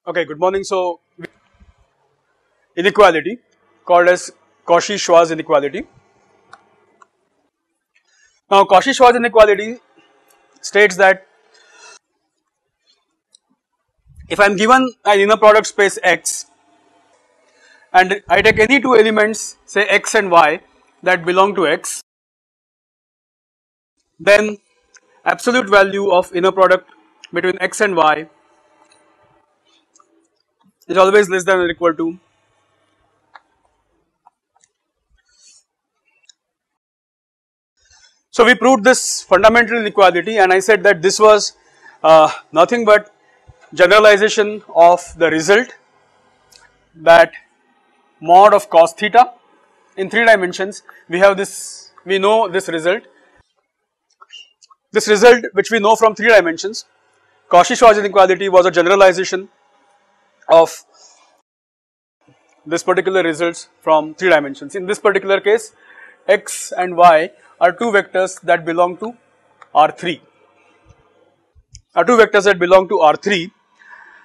Okay, good morning. So, inequality called as Cauchy-Schwarz inequality. Now, Cauchy-Schwarz inequality states that if I am given an inner product space X and I take any two elements, say X and Y, that belong to X, then absolute value of inner product between X and Y is always less than or equal to . So, we proved this fundamental inequality and I said that this was nothing but generalization of the result, that mod of cos theta in 3 dimensions. We have this, we know this result which we know from 3 dimensions. Cauchy-Schwarz inequality was a generalization of this particular results from 3 dimensions. In this particular case, X and Y are two vectors that belong to R3,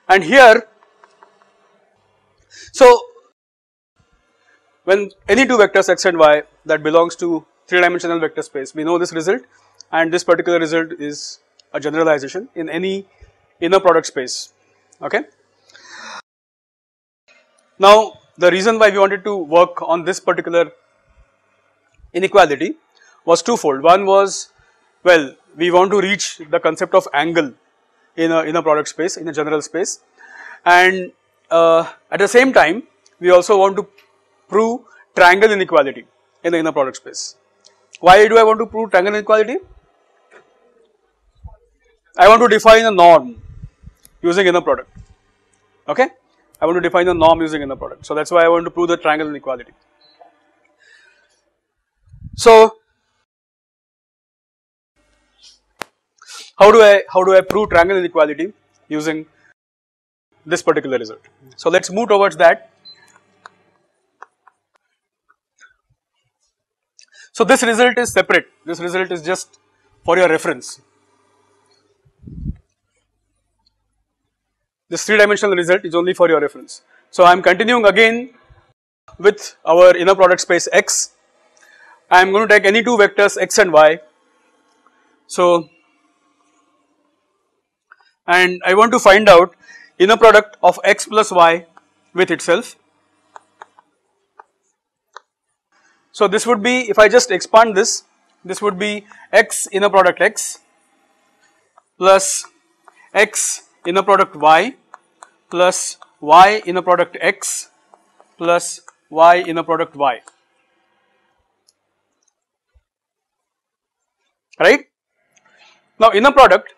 and here, so when any two vectors X and Y that belongs to 3 dimensional vector space, we know this result, and this particular result is a generalization in any inner product space. Okay. Now, the reason why we wanted to work on this particular inequality was twofold. One was, well, we want to reach the concept of angle in a product space, in a general space, and at the same time we also want to prove triangle inequality in the inner product space. Why do I want to prove triangle inequality? I want to define a norm using inner product. Okay, I want to define a norm using inner product. So that's why I want to prove the triangle inequality. So how do I prove triangle inequality using this particular result? So let's move towards that. So this result is separate. This result is just for your reference. This 3 dimensional result is only for your reference. So I am continuing again with our inner product space X. I am going to take any two vectors X and Y. So, and I want to find out inner product of X plus Y with itself. So this would be, if I just expand this, this would be X inner product X plus X inner product Y plus Y inner product X plus Y inner product Y, right. Now inner product,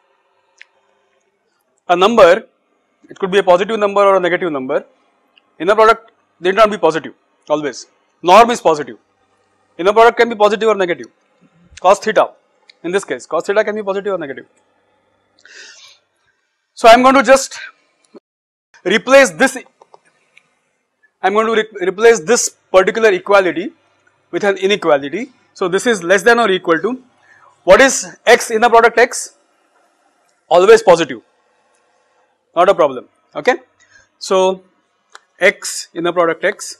a number, it could be a positive number or a negative number. Inner product need not be positive always, norm is positive. Inner product can be positive or negative. Cos theta, in this case cos theta can be positive or negative. So I am going to just replace this, I am going to replace this particular equality with an inequality. So this is less than or equal to, what is X inner product X? Always positive, not a problem. Okay. So X inner product X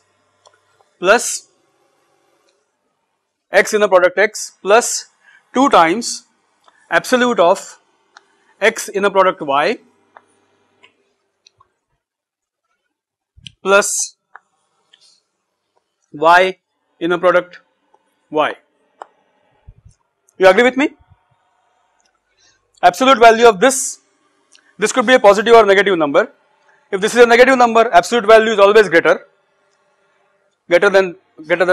plus X inner product X plus 2 times absolute of X inner product Y plus Y inner product Y. You agree with me? Absolute value of this could be a positive or negative number. If this is a negative number, absolute value is always greater than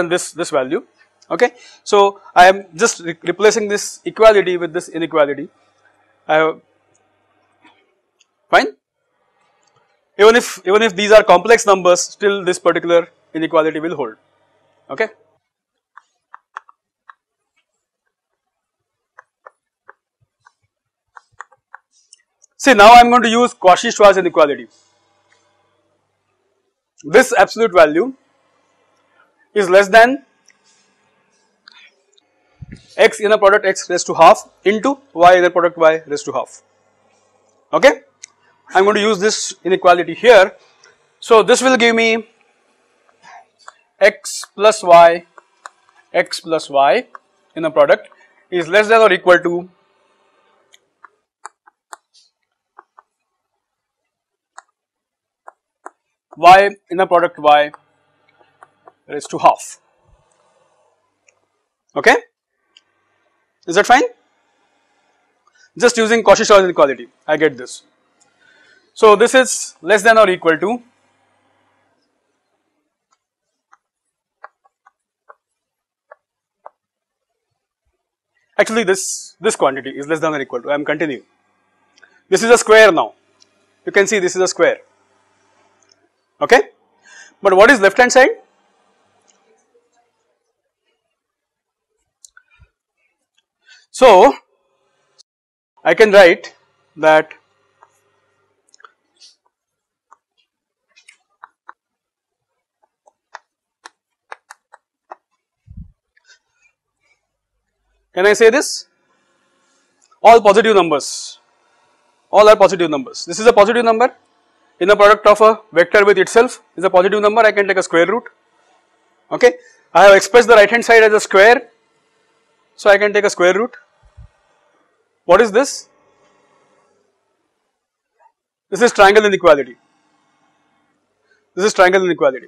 this value. Okay. So I am just replacing this equality with this inequality. Fine. Even if these are complex numbers, still this particular inequality will hold. Okay. See, now I am going to use Cauchy-Schwarz inequality. This absolute value is less than X inner product X raised to half into Y inner product Y raised to half. Okay. I am going to use this inequality here. So this will give me x plus y in a product is less than or equal to y in a product y raised to half. Okay, is that fine? Just using Cauchy-Schwarz inequality, I get this. So this is less than or equal to actually this quantity is less than or equal to, I am continuing. This is a square now. You can see this is a square. Okay, but what is left hand side? So I can write that can I say this? All positive numbers, all are positive numbers. This is a positive number in the product of a vector with itself is a positive number. I can take a square root. Okay, I have expressed the right hand side as a square, so I can take a square root. What is this? This is triangle inequality. This is triangle inequality.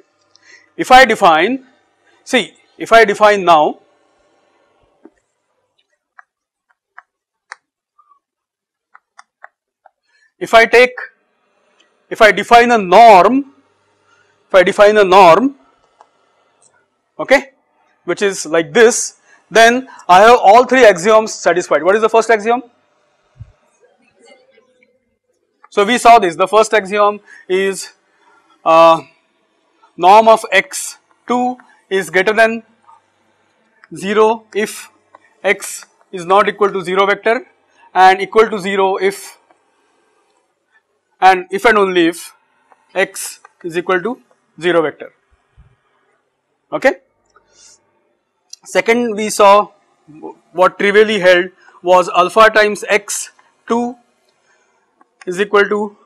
If I define, see, if I define now, if I define a norm, okay, which is like this, then I have all three axioms satisfied. What is the first axiom? So we saw this, the first axiom is norm of x2 is greater than 0 if x is not equal to 0 vector and equal to 0 if and only if x is equal to 0 vector. Okay. Second, we saw what trivially held was alpha times x2 is equal to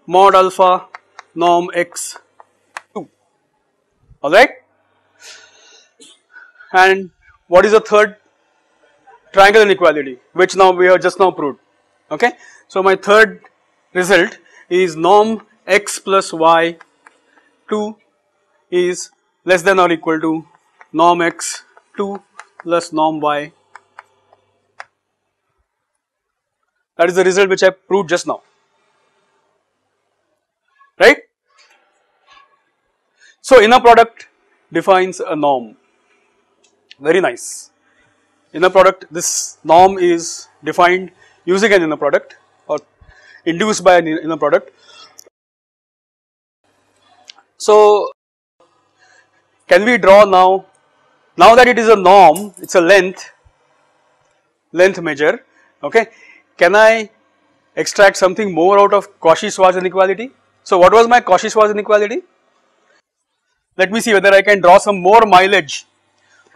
mod alpha norm x2. Alright. And what is the third? Triangle inequality, which now we have just now proved. Okay. So my third result is norm x plus y 2 is less than or equal to norm x 2 plus norm y. That is the result which I proved just now, right? So inner product defines a norm. Very nice. Inner product, this norm is defined using an inner product or induced by an inner product. So can we draw now that it is a norm, it is a length measure, okay, can I extract something more out of Cauchy-Schwarz inequality? So what was my Cauchy-Schwarz inequality? Let me see whether I can draw some more mileage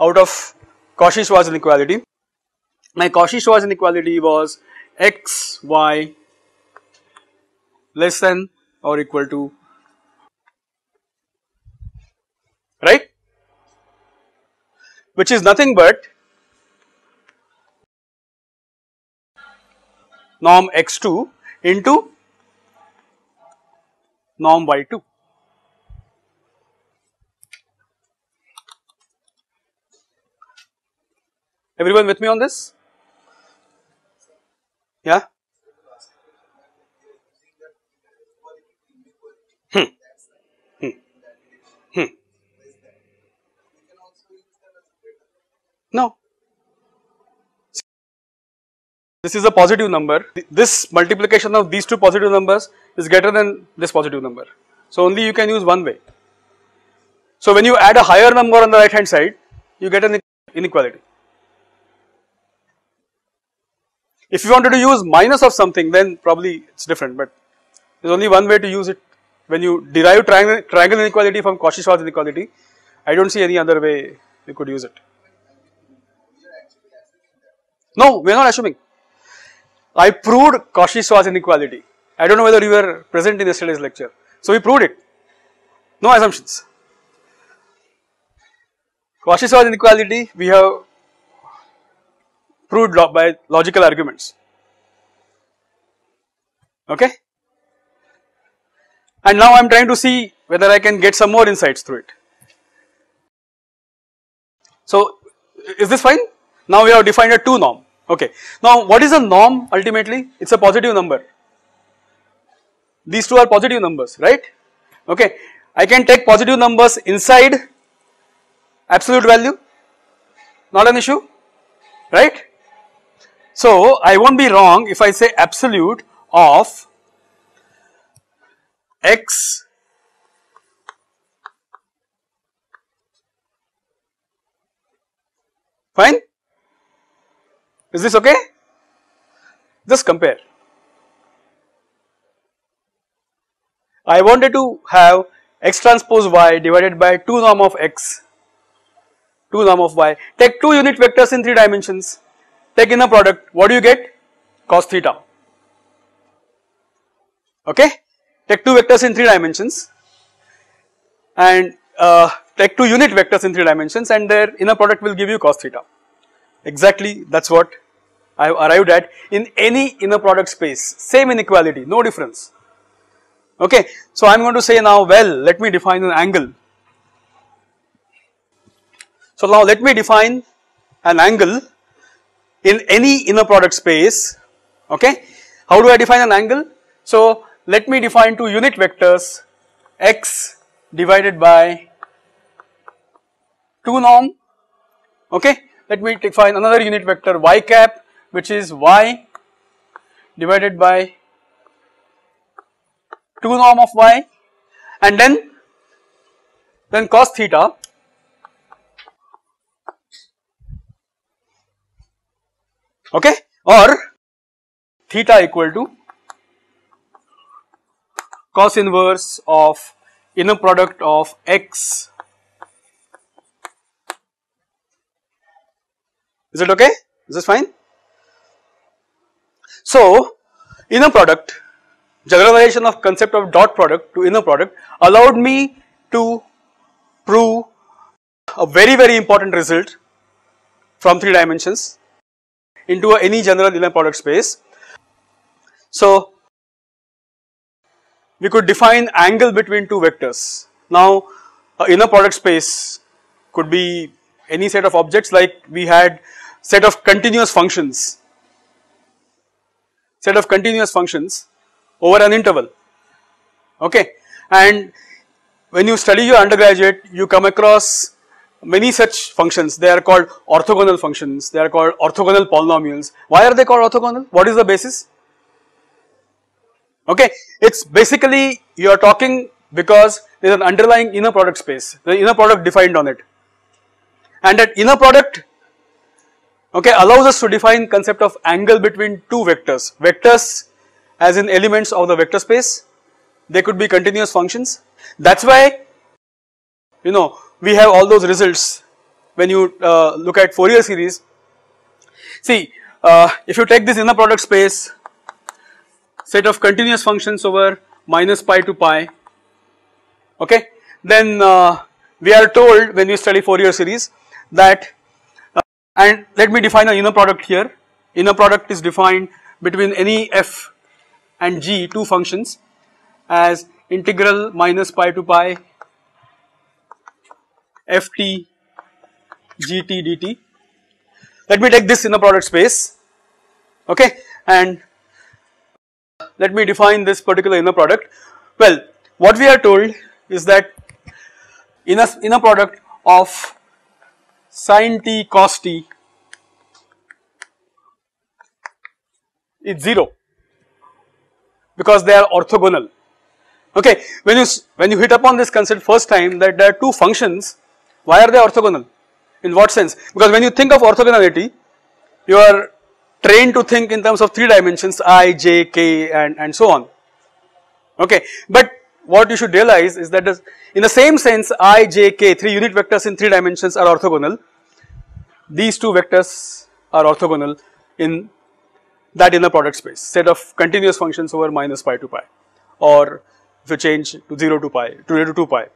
out of Cauchy-Schwarz inequality. My Cauchy-Schwarz inequality was x, y less than or equal to, right, which is nothing but norm x2 into norm y2. Everyone with me on this? Yeah? No. This is a positive number. This multiplication of these two positive numbers is greater than this positive number. So only you can use one way. So when you add a higher number on the right hand side, you get an inequality. If you wanted to use minus of something, then probably it's different, but there's only one way to use it. When you derive triangle inequality from Cauchy-Schwarz inequality, I don't see any other way you could use it. No, we are not assuming. I proved Cauchy-Schwarz inequality. I don't know whether you were present in yesterday's lecture. So we proved it. No assumptions. Cauchy-Schwarz inequality we have proved by logical arguments. Okay. And now I am trying to see whether I can get some more insights through it. So is this fine? Now we have defined a 2 norm. Okay. Now what is a norm ultimately? It's a positive number. These two are positive numbers, right? Okay. I can take positive numbers inside absolute value, not an issue, right? So I won't be wrong if I say absolute of x fine. Is this okay? Just compare. I wanted to have x transpose y divided by 2 norm of x, 2 norm of y. Take 2 unit vectors in 3 dimensions, take inner product, what do you get? Cos theta. Okay, take 2 vectors in 3 dimensions and take 2 unit vectors in 3 dimensions and their inner product will give you cos theta. Exactly, that is what I have arrived at in any inner product space, same inequality, no difference. Okay, so I am going to say now, well, let me define an angle. So now let me define an angle in any inner product space. Okay, how do I define an angle? So let me define 2 unit vectors x divided by 2 norm. Okay, let me define another unit vector y cap, which is y divided by 2 norm of y, and then cos theta okay, or theta equal to cos inverse of inner product of x. Is it okay? Is this fine? So inner product, generalization of concept of dot product to inner product allowed me to prove a very important result from 3 dimensions into any general inner product space. So we could define angle between 2 vectors. Now inner product space could be any set of objects, like we had set of continuous functions over an interval, okay, and when you study your undergraduate you come across many such functions. They are called orthogonal functions, they are called orthogonal polynomials. Why are they called orthogonal? What is the basis? Okay, it's basically you are talking because there is an underlying inner product space, the inner product defined on it, and that inner product okay allows us to define concept of angle between 2 vectors. Vectors as in elements of the vector space, they could be continuous functions. That is why you know we have all those results when you look at Fourier series. See, if you take this inner product space, set of continuous functions over minus pi to pi, okay, then we are told when we study Fourier series that and let me define an inner product here. Inner product is defined between any f and g, 2 functions, as integral minus pi to pi ft gt dt. Let me take this inner product space, okay, and let me define this particular inner product. Well, what we are told is that inner product of sin t cos t is 0 because they are orthogonal. Okay, when you hit upon this concept first time that there are 2 functions, why are they orthogonal? In what sense? Because when you think of orthogonality, you are trained to think in terms of 3 dimensions, I, j, k and so on. Okay, but what you should realize is that in the same sense I, j, k, 3 unit vectors in 3 dimensions are orthogonal. These 2 vectors are orthogonal in that inner product space, set of continuous functions over minus pi to pi, or if you change to 0 to pi, to 2 pi.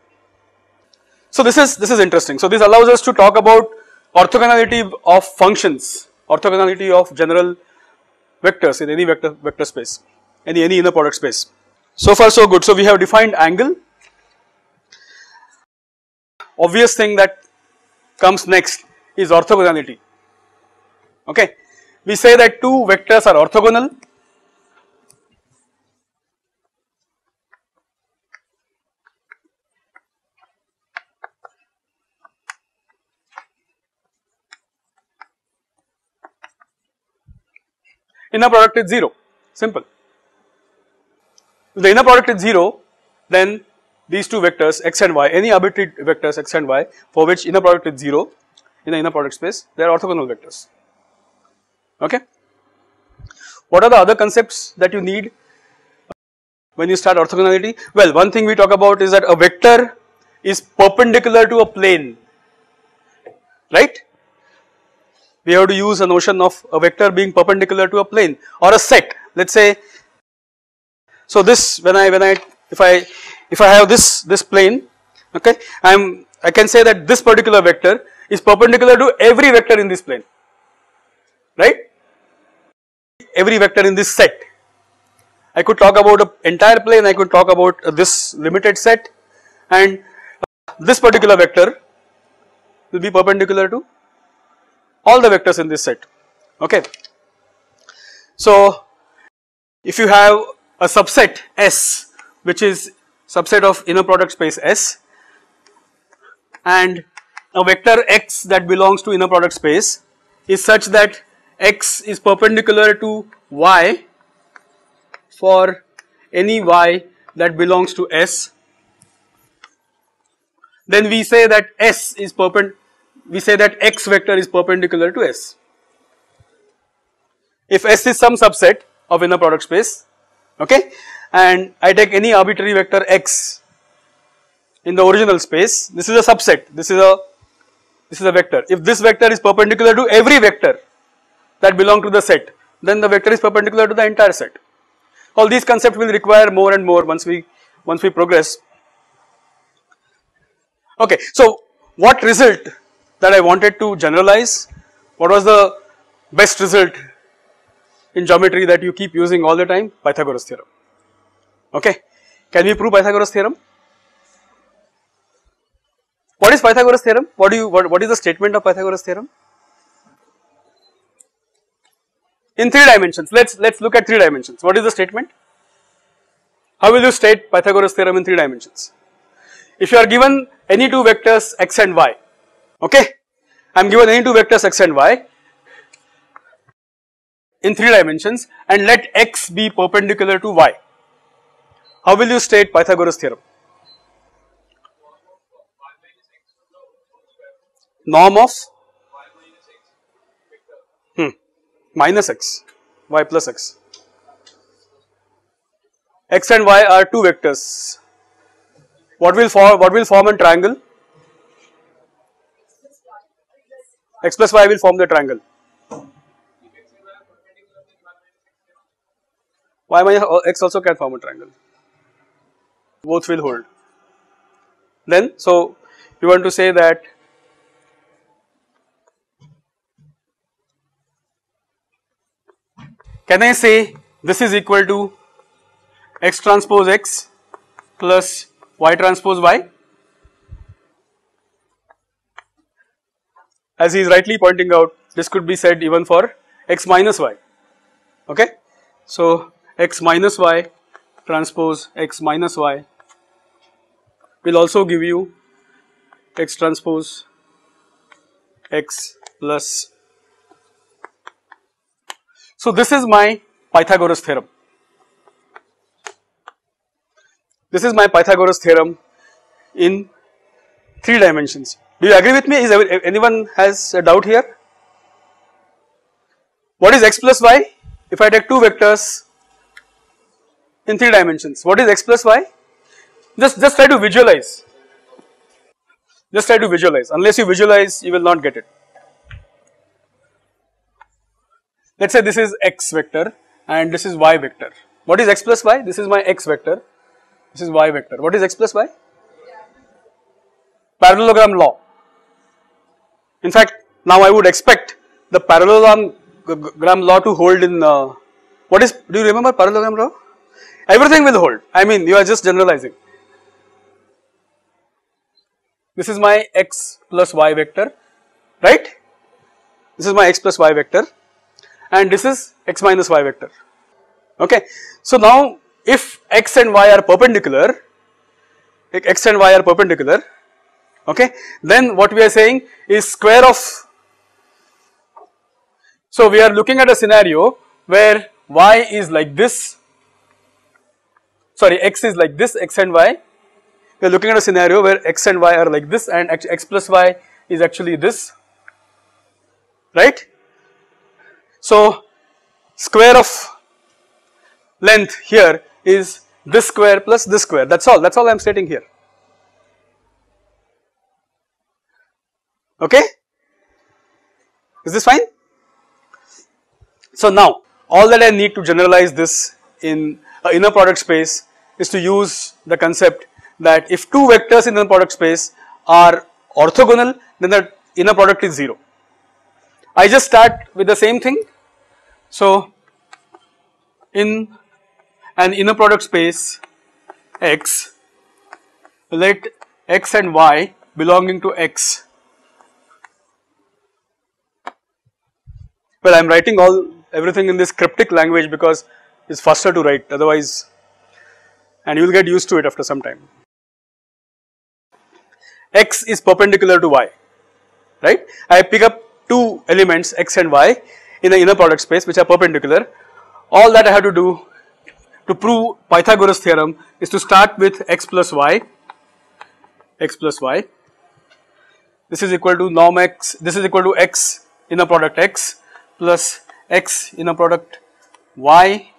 So this is interesting. So this allows us to talk about orthogonality of functions, orthogonality of general vectors in any vector space, any inner product space. So far so good. So we have defined angle. Obvious thing that comes next is orthogonality. Okay, we say that two vectors are orthogonal. Inner product is 0, simple. If the inner product is 0, then these two vectors x and y, any arbitrary vectors x and y for which inner product is 0 in the inner product space, they are orthogonal vectors. Okay. What are the other concepts that you need when you start orthogonality? Well, one thing we talk about is that a vector is perpendicular to a plane, right? We have to use a notion of a vector being perpendicular to a plane or a set. Let's say, so this if I have this plane, okay, I can say that this particular vector is perpendicular to every vector in this plane, right? Every vector in this set. I could talk about an entire plane, I could talk about this limited set, and this particular vector will be perpendicular to all the vectors in this set. Okay. So if you have a subset S, which is subset of inner product space S, and a vector X that belongs to inner product space is such that X is perpendicular to Y for any Y that belongs to S, then we say that we say that X vector is perpendicular to S. If S is some subset of inner product space, okay, and I take any arbitrary vector X in the original space, this is a subset, this is a vector. If this vector is perpendicular to every vector that belong to the set, then the vector is perpendicular to the entire set. All these concepts will require more and more once we progress. Okay, so what result that I wanted to generalize? What was the best result in geometry that you keep using all the time? Pythagoras theorem. Okay, can we prove Pythagoras theorem? What is Pythagoras theorem? What is the statement of Pythagoras theorem? In 3 dimensions. Let's look at 3 dimensions. What is the statement? How will you state Pythagoras theorem in 3 dimensions? If you are given any two vectors x and y, okay, I am given any two vectors x and y in 3 dimensions and let x be perpendicular to y, how will you state Pythagoras theorem? Norm of minus x, y plus x. X and y are two vectors. What will form a triangle? X plus y will form the triangle. Y minus x also can form a triangle. Both will hold. Then, so you want to say that can I say this is equal to x transpose x plus y transpose y? As he is rightly pointing out, this could be said even for x minus y. Okay, so x minus y transpose x minus y will also give you x transpose x plus. So this is my Pythagoras theorem. This is my Pythagoras theorem in 3 dimensions. Do you agree with me? Is anyone has a doubt here? What is x plus y? If I take two vectors in 3 dimensions, what is x plus y? Just try to visualize. Just try to visualize. Unless you visualize, you will not get it. Let us say this is x vector and this is y vector. What is x plus y? This is my x vector, this is y vector. What is x plus y? Parallelogram law. In fact, now I would expect the parallelogram law to hold in, what is, do you remember parallelogram law? Everything will hold, I mean you are just generalizing. This is my x plus y vector, right? This is my x plus y vector and this is x minus y vector, okay. So now if x and y are perpendicular, okay, then what we are saying is square of, so we are looking at a scenario where y is like this, sorry, x is like this, x and y. We are looking at a scenario where x and y are like this and x plus y is actually this, right. So square of length here is this square plus this square, that's all I am stating here, okay. Is this fine? So now all that I need to generalize this in an inner product space is to use the concept that if two vectors in the product space are orthogonal, then the inner product is 0. I just start with the same thing. So in an inner product space X, let x and y belonging to X, well I am writing everything in this cryptic language because it's faster to write, otherwise, and you will get used to it after some time. X is perpendicular to y, right. I pick up two elements x and y in the inner product space which are perpendicular. All that I have to do to prove Pythagoras theorem is to start with x plus y. This is equal to norm x, this is equal to x inner product x plus x inner product y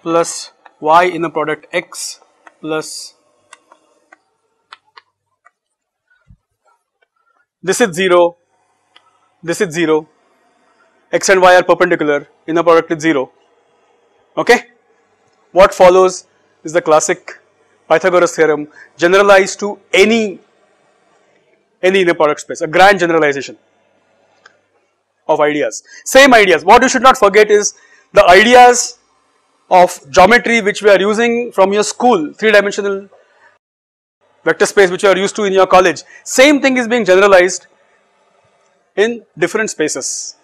plus y inner product x plus this is 0, this is 0, x and y are perpendicular, inner product is 0, okay. What follows is the classic Pythagoras theorem generalized to any inner product space, a grand generalization of ideas, same ideas. What you should not forget is the ideas of geometry which we are using from your school, 3-dimensional vector space which you are used to in your college, same thing is being generalized in different spaces,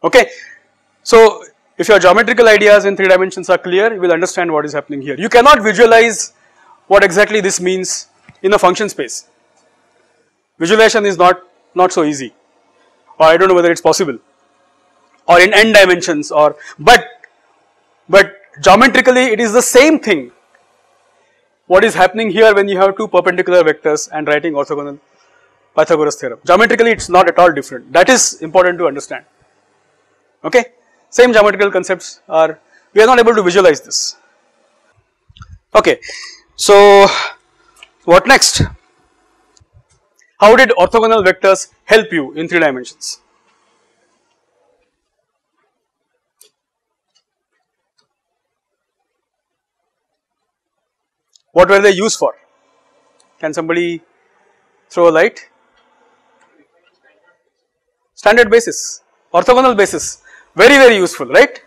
okay. So if your geometrical ideas in 3 dimensions are clear, you will understand what is happening here. You cannot visualize what exactly this means in a function space. Visualization is not so easy, or I don't know whether it's possible, or in n dimensions, or but geometrically it is the same thing. What is happening here when you have two perpendicular vectors and writing orthogonal Pythagoras theorem? Geometrically it is not at all different. That is important to understand, okay. Same geometrical concepts are, we are not able to visualize this, okay. So what next? How did orthogonal vectors help you in 3 dimensions? What were they used for? Can somebody throw a light? Standard basis, orthogonal basis, very useful, right?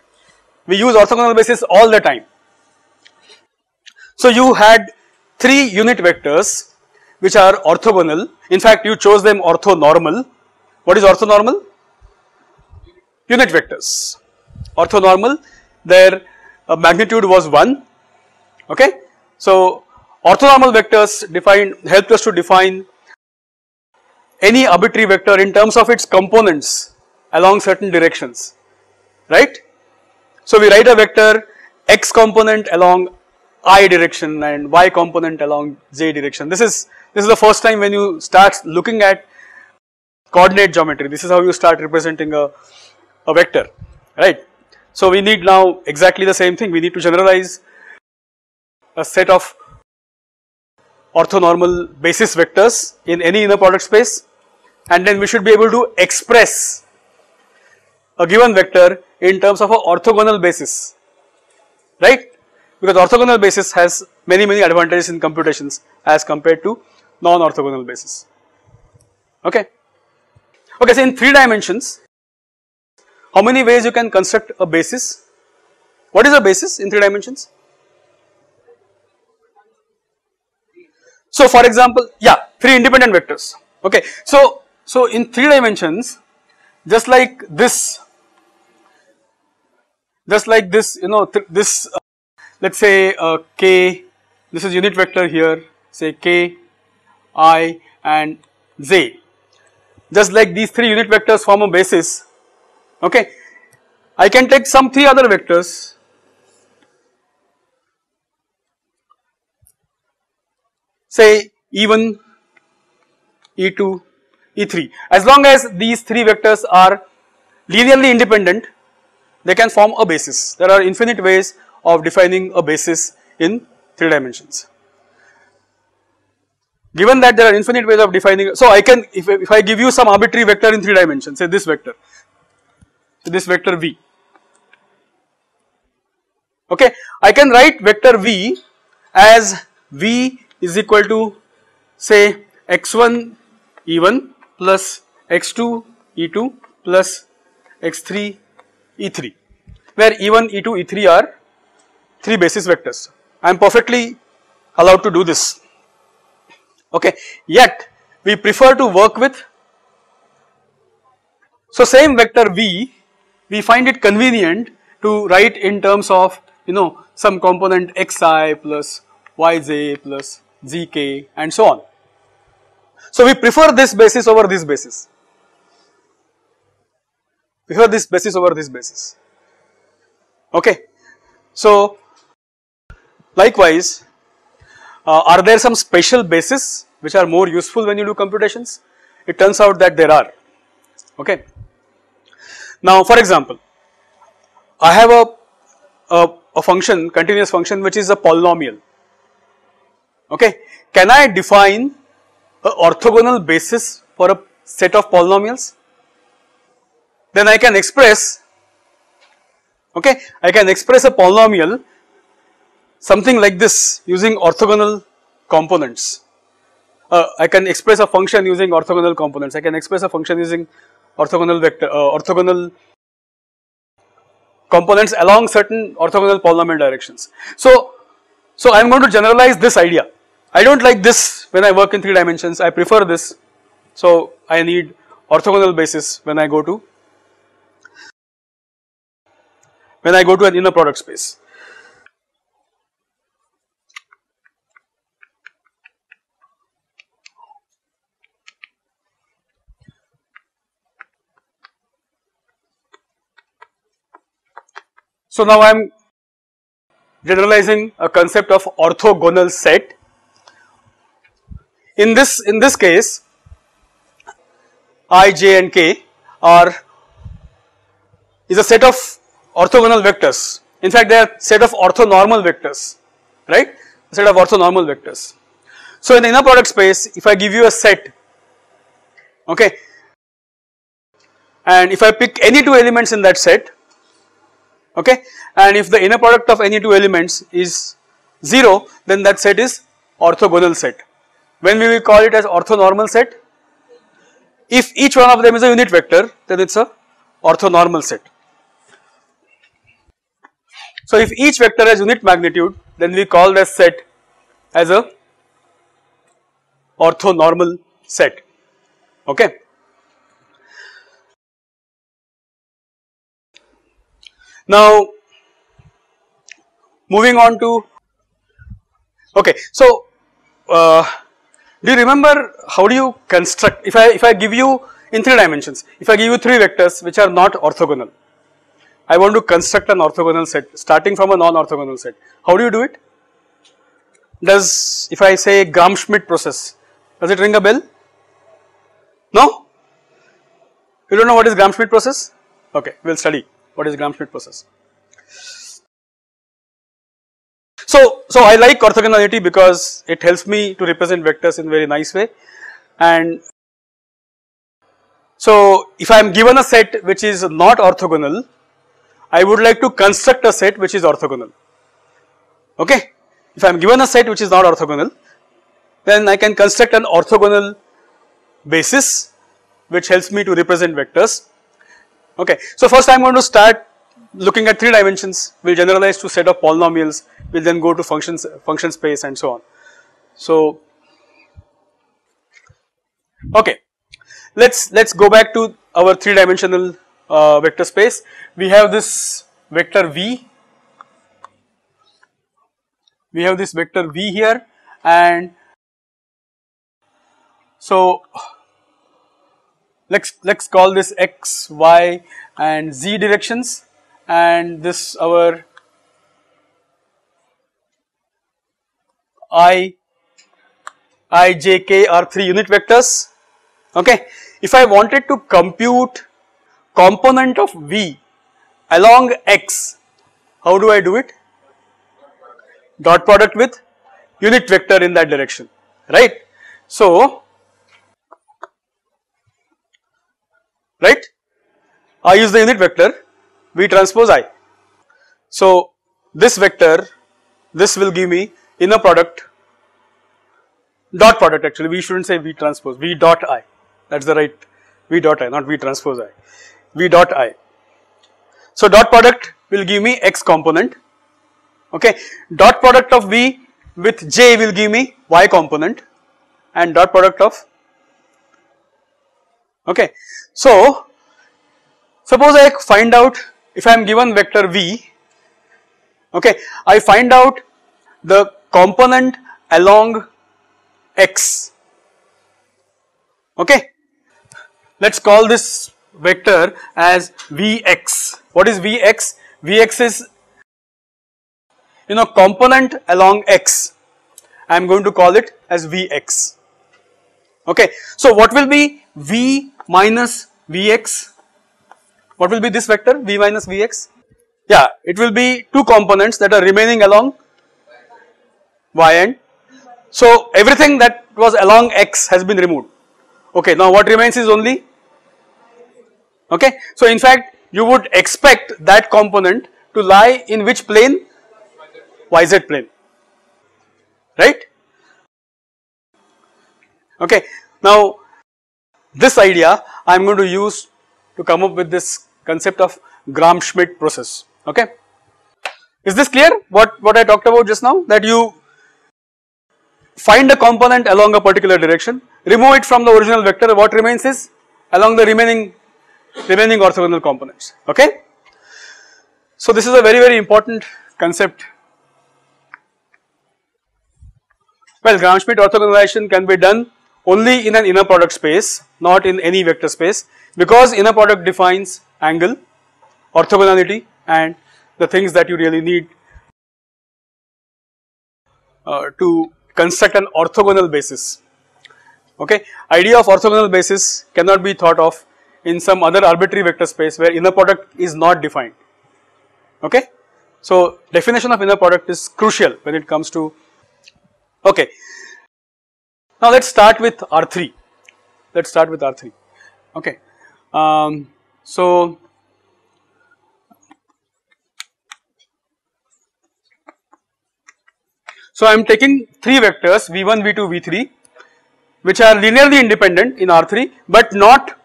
We use orthogonal basis all the time. So you had 3 unit vectors which are orthogonal. In fact, you chose them orthonormal. What is orthonormal? Unit vectors. Orthonormal, their magnitude was 1, okay. So orthonormal vectors helped us to define any arbitrary vector in terms of its components along certain directions, right. So we write a vector x component along I direction and y component along j direction. This is the first time when you start looking at coordinate geometry. This is how you start representing a vector, right. So we need now exactly the same thing. We need to generalize a set of orthonormal basis vectors in any inner product space, and then we should be able to express a given vector in terms of an orthogonal basis, right? Because orthogonal basis has many advantages in computations as compared to non-orthogonal basis. Okay. Okay, so in 3 dimensions, how many ways you can construct a basis? What is a basis in 3 dimensions? So for example, yeah, 3 independent vectors. Okay, so in 3 dimensions, just like this, you know, this let's say k, this is unit vector here, say k, I and j. Just like these 3 unit vectors form a basis, okay, I can take some 3 other vectors, say E1, E2, E3. As long as these 3 vectors are linearly independent, they can form a basis. There are infinite ways of defining a basis in 3 dimensions. Given that there are infinite ways of defining, so I can, if I give you some arbitrary vector in 3 dimensions, say this vector, so this vector v, okay, I can write vector v as v is equal to say x1 e1 plus x2 e2 plus x3 e3, where e1, e2, e3 are 3 basis vectors. I am perfectly allowed to do this. Okay, yet we prefer to work with, so same vector v, we find it convenient to write in terms of, you know, some component xi plus yj plus zk and so on. So we prefer this basis over this basis, prefer this basis over this basis. Okay, so likewise, are there some special bases which are more useful when you do computations? It turns out that there are. Okay. Now, for example, I have a function, continuous function, which is a polynomial. Okay. Can I define an orthogonal basis for a set of polynomials? Then I can express, okay, I can express a polynomial something like this using orthogonal components. I can express a function using orthogonal components. I can express a function using orthogonal vector, orthogonal components along certain orthogonal polynomial directions. So I am going to generalize this idea. I don't like this when I work in 3 dimensions. I prefer this. So I need orthogonal basis when I go to an inner product space. So now I am generalizing a concept of orthogonal set. In this case, I, j and k is a set of orthogonal vectors. In fact, they are set of orthonormal vectors, right? A set of orthonormal vectors. So in the inner product space, if I give you a set, okay, and if I pick any 2 elements in that set, okay, and if the inner product of any 2 elements is 0, then that set is orthogonal set. When we will call it as orthonormal set? If each one of them is a unit vector, then it is a orthonormal set. So if each vector has unit magnitude, then we call that set as a orthonormal set. Okay. Now moving on to, okay, so do you remember how do you construct, if I give you in 3 dimensions, if I give you 3 vectors which are not orthogonal, I want to construct an orthogonal set starting from a non-orthogonal set. How do you do it? Does, if I say Gram-Schmidt process, does it ring a bell? No? You don't know what is Gram-Schmidt process? Okay, we will study what is Gram-Schmidt process. So I like orthogonality because it helps me to represent vectors in a very nice way, and So if I am given a set which is not orthogonal, I would like to construct a set which is orthogonal. Okay, if I am given a set which is not orthogonal, then I can construct an orthogonal basis which helps me to represent vectors. Okay, so first I am going to start looking at 3 dimensions. We will generalize to set of polynomials, we will then go to function space and so on. So okay, let's go back to our 3-dimensional vector space. We have this vector v, we have this vector v here, and so let's call this x, y and z directions, and this our I, j, k are 3 unit vectors. Okay, if I wanted to compute component of v along x, how do I do it? Dot product with unit vector in that direction, right? So, right, I use the unit vector v transpose I. So this vector, this will give me inner product, dot product, actually we shouldn't say v transpose, v dot I, that is the right, v dot I, not v transpose I, v dot I. So dot product will give me x component, okay, dot product of v with j will give me y component, and dot product of, okay. So suppose I find out, if I am given vector v, okay, I find out the component along x, okay. Let us call this vector as vx. What is vx? Vx is, component along x. I am going to call it as vx, okay. So what will be v minus vx? What will be this vector v minus vx? Yeah, it will be 2 components that are remaining along y end. So everything that was along x has been removed. Okay, now what remains is only, okay. So in fact you would expect that component to lie in which plane? YZ plane, right? Okay, now this idea I am going to use to come up with this concept of Gram-Schmidt process, okay. Is this clear what I talked about just now? That you find a component along a particular direction, remove it from the original vector, what remains is along the remaining orthogonal components, okay. So this is a very important concept. Well, Gram-Schmidt orthogonalization can be done only in an inner product space, not in any vector space, because inner product defines angle, orthogonality and the things that you really need to construct an orthogonal basis, okay. Idea of orthogonal basis cannot be thought of in some other arbitrary vector space where inner product is not defined, okay. So definition of inner product is crucial when it comes to, okay. Now let us start with R3, okay. So I am taking 3 vectors v1, v2, v3 which are linearly independent in R3 but not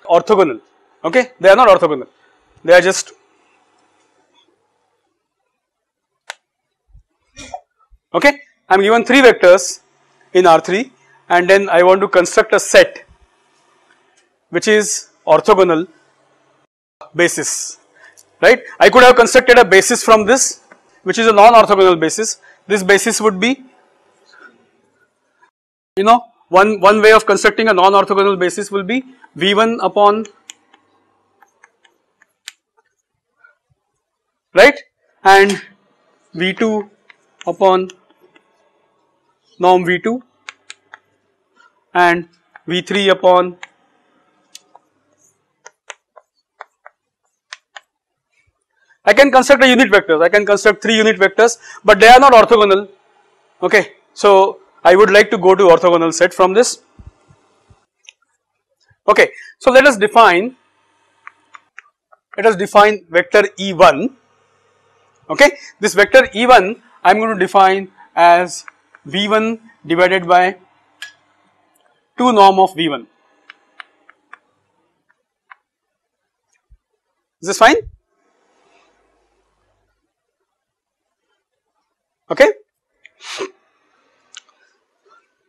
orthogonal, okay. They are not orthogonal, they are just, okay. I am given 3 vectors in R3 and then I want to construct a set which is orthogonal basis, right. I could have constructed a basis from this which is a non-orthogonal basis. This basis would be, one way of constructing a non-orthogonal basis will be v1 upon, right, and v2 upon norm v2 and v3 upon I can construct a unit vectors, I can construct 3 unit vectors but they are not orthogonal, okay. So I would like to go to orthogonal set from this. Okay, so let us define vector E1. Okay, this vector E1 I am going to define as V1 divided by 2 norm of V1. Is this fine? Okay.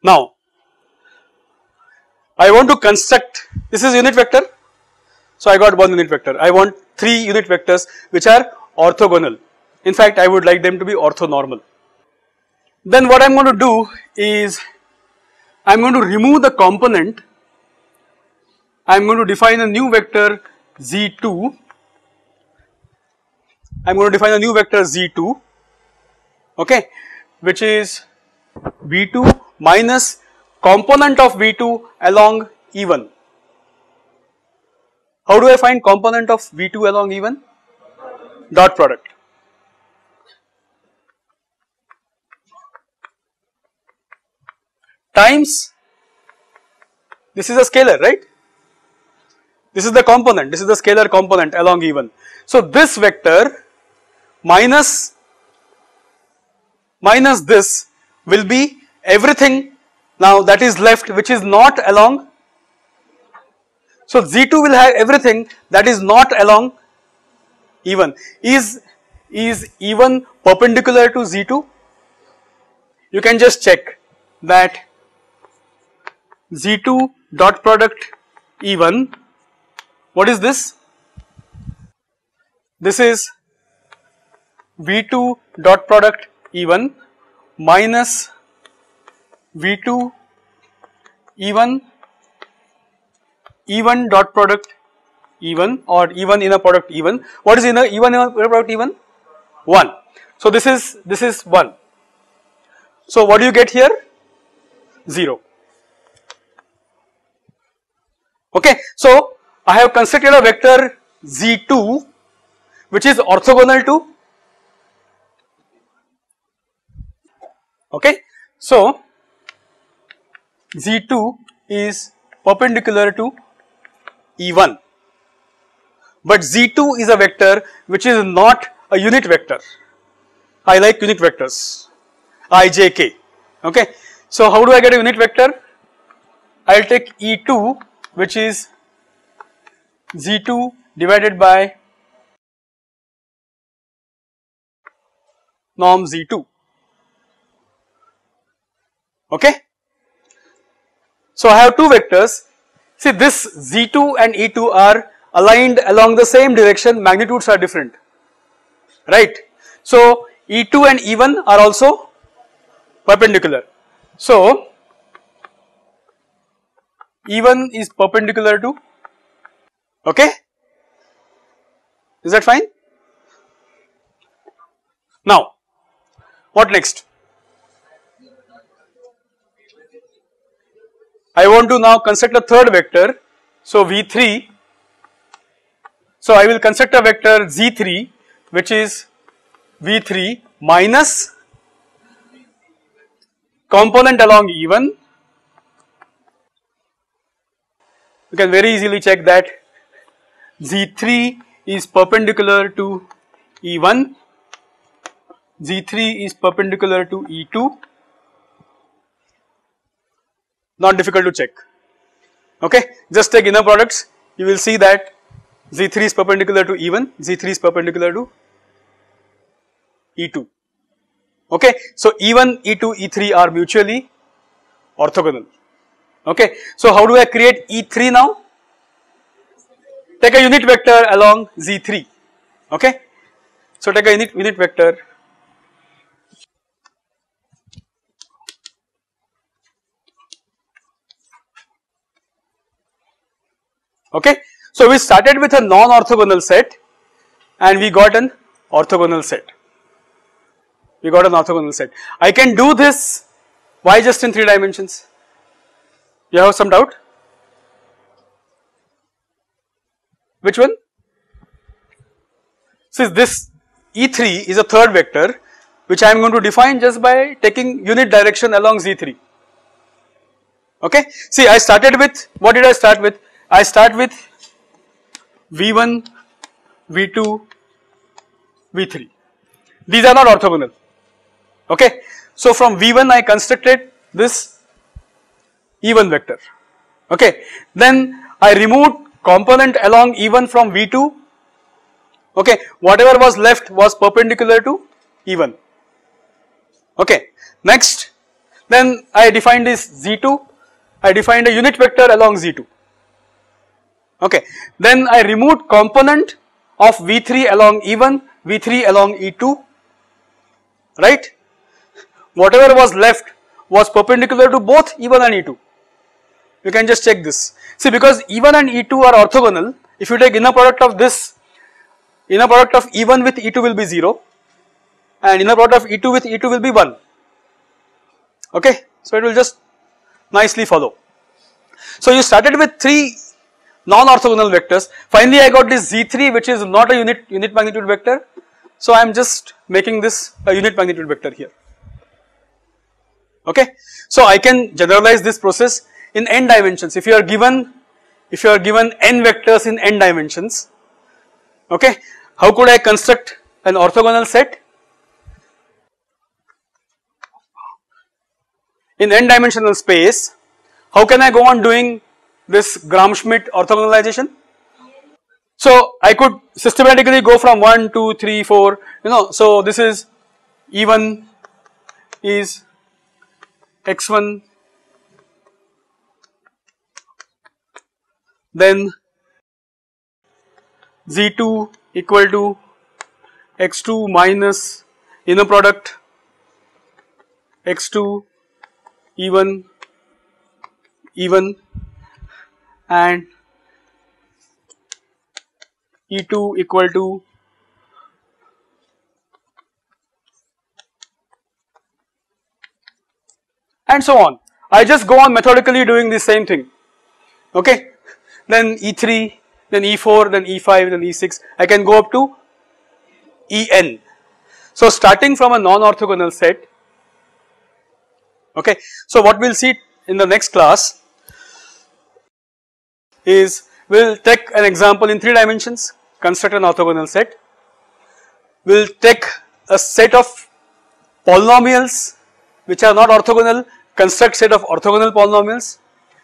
Now I want to construct, this is unit vector, so I got one unit vector. I want 3 unit vectors which are orthogonal. In fact, I would like them to be orthonormal. Then what I am going to do is I am going to remove the component. I am going to define a new vector Z2. I am going to define a new vector Z2, okay, which is V2 minus component of V2 along E1. How do I find component of V2 along E1? Dot product. Times, this is a scalar, right? This is the component, this is the scalar component along E1. So this vector minus this will be everything now that is left which is not along. So Z2 will have everything that is not along E1. Is E1 perpendicular to Z2? You can just check that Z2 dot product E1, what is this? This is V2 dot product E1 minus V2 E1 dot product E1 or E1 inner product E1. What is E1 inner product E1? 1. So this is 1. So what do you get here? 0. Okay, so I have constructed a vector Z2 which is orthogonal to, okay, so Z2 is perpendicular to E1, but Z2 is a vector which is not a unit vector. I like unit vectors, I, j, k, okay. So how do I get a unit vector? I will take E2 which is Z2 divided by norm Z2, okay. So I have two vectors. See, this Z2 and E2 are aligned along the same direction, magnitudes are different, right. So E2 and E1 are also perpendicular. So E1 is perpendicular to, okay, is that fine? Now what next? I want to now construct a third vector, so V3, so I will construct a vector Z3 which is V3 minus component along E1. You can very easily check that Z3 is perpendicular to E1, Z3 is perpendicular to E2, not difficult to check, okay. Just take inner products, you will see that Z3 is perpendicular to E1, Z3 is perpendicular to E2, okay. So E1, E2, E3 are mutually orthogonal, okay. So how do I create E3 now? Take a unit vector along Z3, okay. So take a unit vector okay. So we started with a non-orthogonal set and we got an orthogonal set. I can do this, why just in 3 dimensions? You have some doubt? Which one? So this E3 is a third vector which I am going to define just by taking unit direction along Z3, okay. See, I started with, what did I start with? I start with V1, V2, V3. These are not orthogonal. Okay. So from V1 I constructed this E1 vector. Okay. Then I removed component along E1 from V2. Okay. Whatever was left was perpendicular to E1. Okay. Next, then I defined this Z2. I defined a unit vector along Z2. Okay. Then I removed component of V3 along E1, V3 along E2, right. Whatever was left was perpendicular to both E1 and E2. You can just check this. See, because E1 and E2 are orthogonal, if you take inner product of this, inner product of E1 with E2 will be 0 and inner product of E2 with E2 will be 1. Okay. So it will just nicely follow. So you started with 3 non-orthogonal vectors. Finally I got this Z3 which is not a unit magnitude vector. So I am just making this a unit magnitude vector here. Okay. So I can generalize this process in n dimensions. If you are given n vectors in n dimensions, okay, how could I construct an orthogonal set? In n dimensional space, how can I go on doing this Gram-Schmidt orthogonalization? So I could systematically go from 1, 2, 3, 4, so this is E1 is x1, then Z2 equal to x2 minus inner product x2 E1 and E2 equal to and so on. I just go on methodically doing the same thing. Okay. Then E3, then E4, then E5, then E6. I can go up to En. So starting from a non-orthogonal set. Okay. So what we will see in the next class is we will take an example in 3 dimensions, construct an orthogonal set. We will take a set of polynomials which are not orthogonal, construct set of orthogonal polynomials.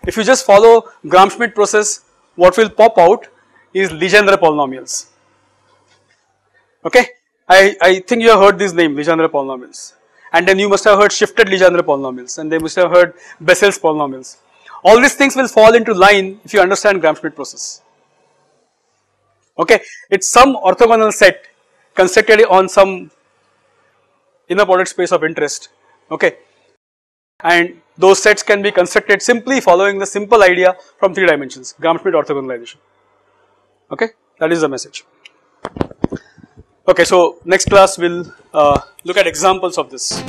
If you just follow Gram-Schmidt process, what will pop out is Legendre polynomials. Okay. I think you have heard this name, Legendre polynomials, and then you must have heard shifted Legendre polynomials, and they must have heard Bessel's polynomials. All these things will fall into line if you understand Gram-Schmidt process. Okay. It is some orthogonal set constructed on some inner product space of interest. Okay. And those sets can be constructed simply following the simple idea from 3 dimensions, Gram-Schmidt orthogonalization. Okay. That is the message. Okay. So next class we will look at examples of this.